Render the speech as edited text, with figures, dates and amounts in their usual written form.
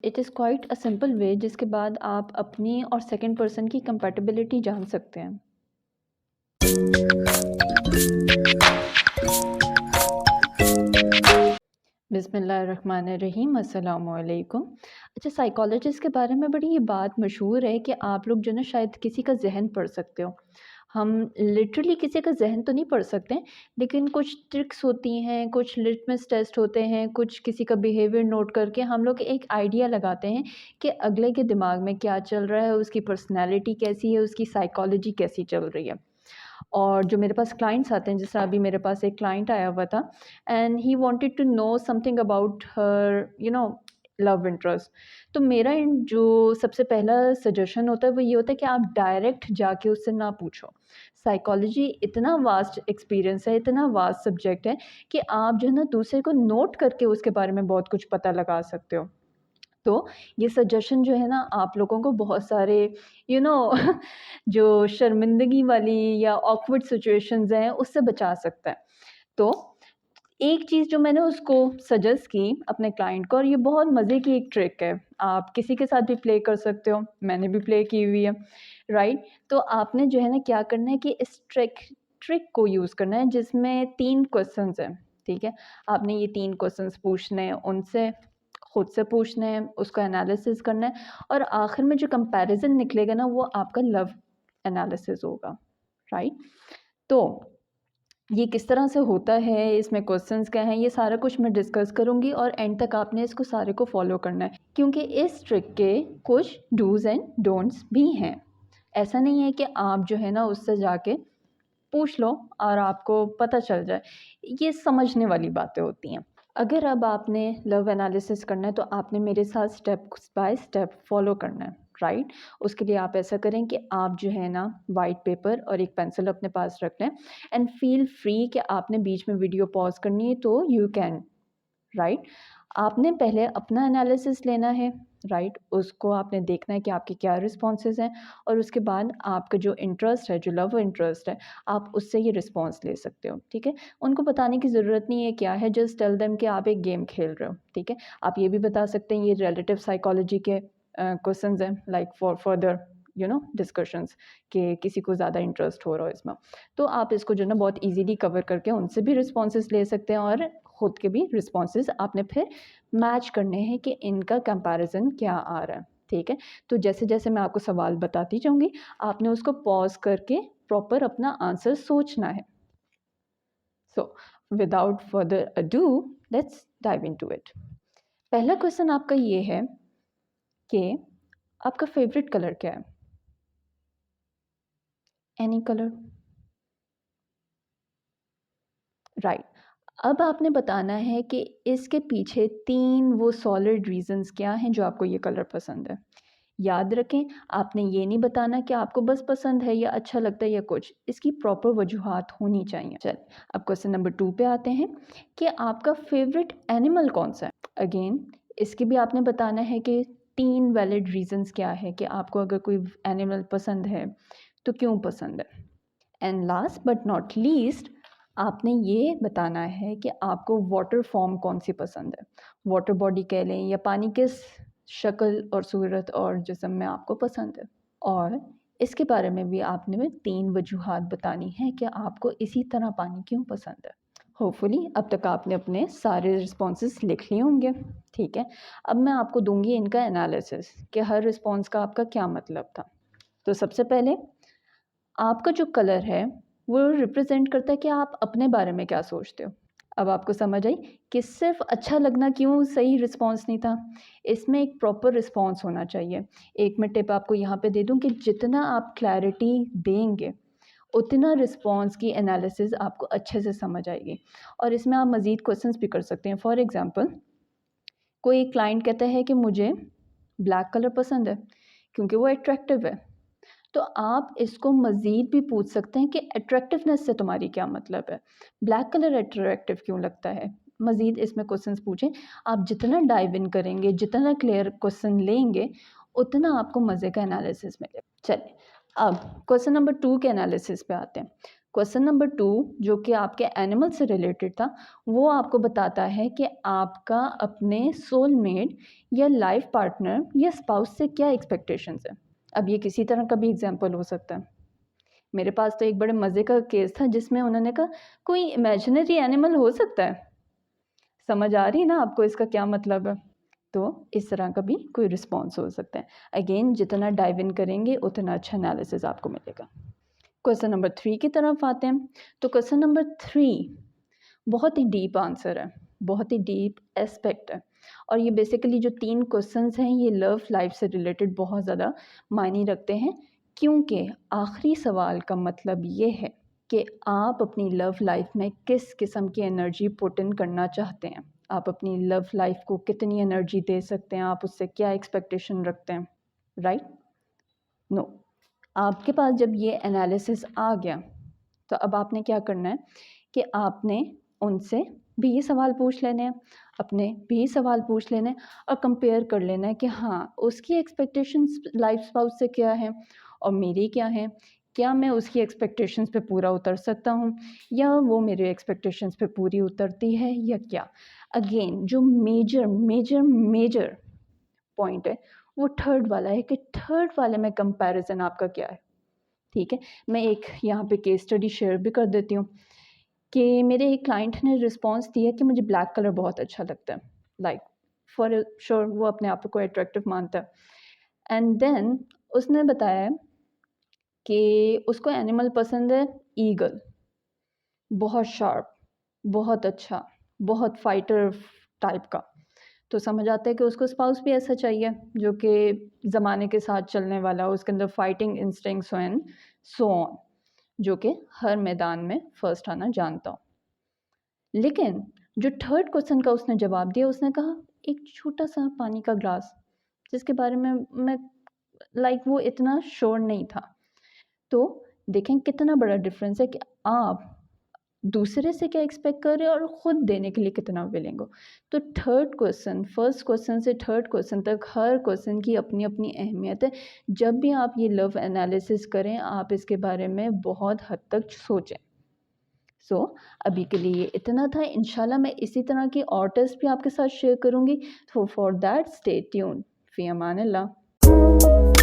It is quite a simple way जिसके बाद आप अपनी और सेकंड पर्सन की कंपैटिबिलिटी जान सकते हैं। बिस्मिल्लाहिर्रहमानिर्रहीम, अस्सलामुअलैकुम। अच्छा, साइकोलॉजिस्ट के बारे में बड़ी ये बात मशहूर है कि आप लोग जो ना शायद किसी का ज़हन पढ़ सकते हो। हम लिटरली किसी का ज़हन तो नहीं पढ़ सकते, लेकिन कुछ ट्रिक्स होती हैं, कुछ लिटमस टेस्ट होते हैं, कुछ किसी का बिहेवियर नोट करके हम लोग एक आइडिया लगाते हैं कि अगले के दिमाग में क्या चल रहा है, उसकी पर्सनैलिटी कैसी है, उसकी साइकोलॉजी कैसी चल रही है। और जो मेरे पास क्लाइंट्स आते हैं, जैसे अभी मेरे पास एक क्लाइंट आया हुआ था and he wanted to know something about her love interest. तो मेरा जो सबसे पहला सजेशन होता है वो ये होता है कि आप डायरेक्ट जाके उससे ना पूछो। साइकोलॉजी इतना वास्ट एक्सपीरियंस है, इतना वास्ट सब्जेक्ट है कि आप जो है ना दूसरे को नोट करके उसके बारे में बहुत कुछ पता लगा सकते हो। तो ये सजेशन जो है ना आप लोगों को बहुत सारे यू नो जो शर्मिंदगी वाली या ऑकवर्ड सिचुएशंस हैं उससे बचा सकता है। तो एक चीज़ जो मैंने उसको सजेस्ट की अपने क्लाइंट को, और ये बहुत मज़े की एक ट्रिक है, आप किसी के साथ भी प्ले कर सकते हो, मैंने भी प्ले की हुई है, राइट? तो आपने जो है ना क्या करना है कि इस ट्रिक को यूज़ करना है जिसमें 3 क्वेश्चंस हैं, ठीक है? आपने ये 3 क्वेश्चंस पूछने हैं उनसे, खुद से पूछने हैं, उसका एनालिसिस करना है और आखिर में जो कंपैरिज़न निकलेगा ना वो आपका लव एनालिसिस होगा, राइट? तो ये किस तरह से होता है, इसमें क्वेश्चंस क्या हैं, ये सारा कुछ मैं डिस्कस करूँगी और एंड तक आपने इसको सारे को फॉलो करना है, क्योंकि इस ट्रिक के कुछ डूज़ एंड डोंट्स भी हैं। ऐसा नहीं है कि आप जो है ना उससे जाके पूछ लो और आपको पता चल जाए, ये समझने वाली बातें होती हैं। अगर अब आपने लव एनालिसिस करना है तो आपने मेरे साथ स्टेप बाय स्टेप फॉलो करना है, राइट? उसके लिए आप ऐसा करें कि आप जो है ना वाइट पेपर और एक पेंसिल अपने पास रख लें एंड फील फ्री कि आपने बीच में वीडियो पॉज करनी है तो यू कैन, राइट? आपने पहले अपना एनालिसिस लेना है, राइट? उसको आपने देखना है कि आपके क्या रिस्पॉन्सेज हैं और उसके बाद आपका जो इंटरेस्ट है, जो लव इंटरेस्ट है, आप उससे ये रिस्पॉन्स ले सकते हो, ठीक है? उनको बताने की ज़रूरत नहीं है क्या है, जस्ट टेल देम कि आप एक गेम खेल रहे हो, ठीक है? आप ये भी बता सकते हैं ये रिलेटिव साइकोलॉजी के क्वेश्चंस हैं, लाइक फॉर फर्दर डिस्कशंस, कि किसी को ज़्यादा इंटरेस्ट हो रहा हो इसमें। तो आप इसको जो है ना बहुत ईज़िली कवर करके उनसे भी रिस्पॉन्सेज़ ले सकते हैं और ख़ुद के भी रिस्पॉन्सेज़ आपने फिर मैच करने हैं कि इनका कंपैरिज़न क्या आ रहा है, ठीक है? तो जैसे-जैसे मैं आपको सवाल बताती जाऊँगी, आपने उसको पॉज़ करके प्रॉपर अपना आंसर सोचना है। So without further ado, let's dive into it. पहला क्वेश्चन आपका ये है कि आपका फ़ेवरेट कलर क्या है? Any colour? राइट। अब आपने बताना है कि इसके पीछे 3 वो सॉलिड रीज़न्स क्या हैं जो आपको ये कलर पसंद है। याद रखें, आपने ये नहीं बताना कि आपको बस पसंद है या अच्छा लगता है या कुछ, इसकी प्रॉपर वजूहात होनी चाहिए। चलिए, अब क्वेश्चन नंबर 2 पे आते हैं कि आपका फ़ेवरेट एनिमल कौन-सा है? अगेन, इसकी भी आपने बताना है कि 3 वैलिड रीज़न्स क्या है कि आपको अगर कोई एनिमल पसंद है, तो क्यों पसंद है? And last but not least, आपने ये बताना है कि आपको वाटर फॉर्म कौन-सी पसंद है। वाटर बॉडी कह लें या पानी किस शक्ल और सूरत और जिस्म में आपको पसंद है। और इसके बारे में भी आपने 3 वजूहात बतानी है कि आपको इसी तरह पानी क्यों पसंद है। होपफुली अब तक आपने अपने सारे रिस्पॉन्सेज़ लिख लिए होंगे, ठीक है? अब मैं आपको दूँगी इनका एनालिसिस कि हर रिस्पॉन्स का आपका क्या मतलब था। तो सबसे पहले, आपका जो कलर है वो रिप्रेजेंट करता है कि आप अपने बारे में क्या सोचते हो। अब आपको समझ आई कि सिर्फ अच्छा लगना क्यों सही रिस्पॉन्स नहीं था, इसमें एक प्रॉपर रिस्पॉन्स होना चाहिए। एक मैं टिप आपको यहाँ पे दे दूँ कि जितना आप क्लैरिटी देंगे उतना रिस्पॉन्स की एनालिसिस आपको अच्छे से समझ आएगी। और इसमें आप मज़ीद क्वेश्चंस भी कर सकते हैं। फॉर एग्ज़ाम्पल, कोई क्लाइंट कहता है कि मुझे ब्लैक कलर पसंद है क्योंकि वो अट्रैक्टिव है। तो आप इसको मज़ीद भी पूछ सकते हैं कि अट्रैक्टिवनेस से तुम्हारी क्या मतलब है? ब्लैक कलर अट्रैक्टिव क्यों लगता है? मज़ीद इसमें क्वेश्चंस पूछें। आप जितना डाइव इन करेंगे, जितना क्लियर क्वेश्चन लेंगे, उतना आपको मज़े का एनालिसिस मिलेगा। चलिए, अब क्वेश्चन नंबर 2 के एनालिसिस पे आते हैं। क्वेश्चन नंबर 2 जो कि आपके एनिमल से रिलेटेड था, वो आपको बताता है कि आपका अपने सोलमेट या लाइफ पार्टनर या स्पाउस से क्या एक्सपेक्टेशंस है। अब ये किसी तरह का भी एग्जांपल हो सकता है। मेरे पास तो एक बड़े मज़े का केस था जिसमें उन्होंने कहा कोई इमेजिनरी एनिमल हो सकता है। समझ आ रही ना आपको इसका क्या मतलब है? तो इस तरह का भी कोई रिस्पॉन्स हो सकता है। अगेन जितना डाइव इन करेंगे उतना अच्छा एनालिसिस आपको मिलेगा। क्वेश्चन नंबर 3 की तरफ आते हैं। तो क्वेश्चन नंबर 3 बहुत ही डीप आंसर है, बहुत ही डीप एस्पेक्ट है और ये बेसिकली जो 3 क्वेश्चंस हैं ये लव लाइफ से रिलेटेड बहुत ज़्यादा मायने रखते हैं, क्योंकि आखिरी सवाल का मतलब ये है कि आप अपनी लव लाइफ में किस किस्म की एनर्जी पुट इन करना चाहते हैं। आप अपनी लव लाइफ को कितनी एनर्जी दे सकते हैं, आप उससे क्या एक्सपेक्टेशन रखते हैं, राइट? नो। आपके पास जब ये एनालिसिस आ गया तो अब आपने क्या करना है कि आपने उनसे भी ये सवाल पूछ लेने हैं, अपने भी सवाल पूछ लेने हैं और कंपेयर कर लेना है कि हाँ उसकी एक्सपेक्टेशंस लाइफ स्पाउस से क्या है और मेरी क्या है। क्या मैं उसकी एक्सपेक्टेशंस पे पूरा उतर सकता हूँ या वो मेरे एक्सपेक्टेशंस पे पूरी उतरती है या क्या। अगेन जो मेजर मेजर मेजर पॉइंट है वो थर्ड वाला है कि थर्ड वाले में कंपैरिजन आपका क्या है। ठीक है, मैं एक यहाँ पे केस स्टडी शेयर भी कर देती हूँ कि मेरे एक क्लाइंट ने रिस्पॉन्स दिया कि मुझे ब्लैक कलर बहुत अच्छा लगता है, लाइक फॉर श्योर वो अपने आप को अट्रैक्टिव मानता है। एंड देन उसने बताया कि उसको एनिमल पसंद है ईगल, बहुत शार्प, बहुत अच्छा, बहुत फाइटर टाइप का। तो समझ आता है कि उसको स्पाउस भी ऐसा चाहिए जो कि ज़माने के साथ चलने वाला हो, उसके अंदर फाइटिंग इंस्टिंक्ट्स हो एंड सो ऑन, जो कि हर मैदान में फर्स्ट आना जानता हो। लेकिन जो थर्ड क्वेश्चन का उसने जवाब दिया, उसने कहा एक छोटा सा पानी का ग्लास, जिसके बारे में मैं लाइक वो इतना श्योर नहीं था। तो देखें कितना बड़ा डिफरेंस है कि आप दूसरे से क्या एक्सपेक्ट कर रहे हो और ख़ुद देने के लिए कितना विलिंग हो। तो थर्ड क्वेश्चन, फर्स्ट क्वेश्चन से थर्ड क्वेश्चन तक हर क्वेश्चन की अपनी अपनी अहमियत है। जब भी आप ये लव एनालिसिस करें आप इसके बारे में बहुत हद तक सोचें। अभी के लिए इतना था। इंशाल्लाह मैं इसी तरह की और टेस्ट भी आपके साथ शेयर करूँगी। तो for that stay tuned. Fee Aman Allah.